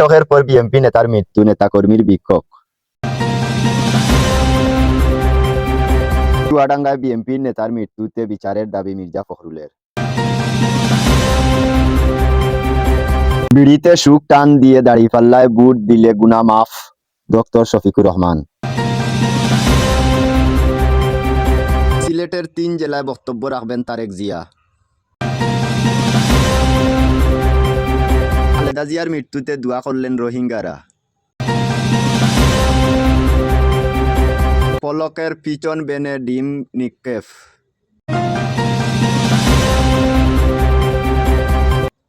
আটকের পর বিএনপি নেতার মৃত্যু, নেতাকর্মীর বিক্ষোভ। চুয়াডাঙ্গায় বিএনপি নেতার মৃত্যুতে বিচারের দাবি মির্জা ফখরুলের। বিড়িতে সুখ টান দিয়ে দাঁড়িপাল্লায় বুট দিলে গুনাহ মাফ, ডক্টর শফিকুর রহমান। সিলেটের 3 জেলায় বক্তব্য রাখবেন তারেক জিয়া। খালেদা জিয়ার মৃত্যুতে দোয়া করলেন রোহিঙ্গারা। পলকের পিছন বেনে ডিম নিক্ষেপ।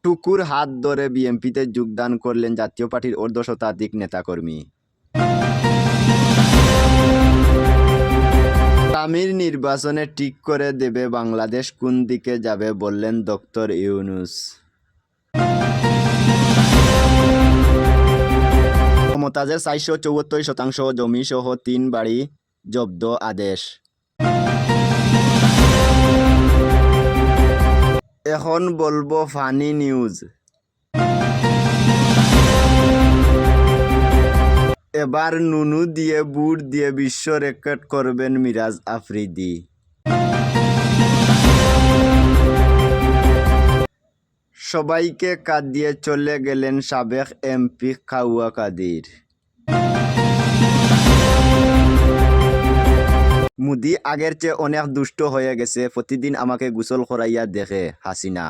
টুকুর হাত ধরে বিএনপিতে যোগদান করলেন জাতীয় পার্টির অর্ধশতাধিক নেতাকর্মী। আমির নির্বাচনে ঠিক করে দেবে বাংলাদেশ কোন দিকে যাবে বললেন ডক্টর ইউনূস। মমতাজের 474% জমি সহ 3 বাড়ি জব্দ আদেশ। এখন বলবো ফানি নিউজ। এবার নুনু দিয়ে বুট দিয়ে বিশ্ব রেকর্ড করবেন মিরাজ আফ্রিদি। সবাইকে কাঁদিয়ে চলে গেলেন সাবেক এমপি খাওয়া কাদির। মোদি আগের চেয়ে অনেক দুষ্ট হয়ে গেছে, প্রতিদিন আমাকে গোসল করাইয়া দেখে হাসিনা।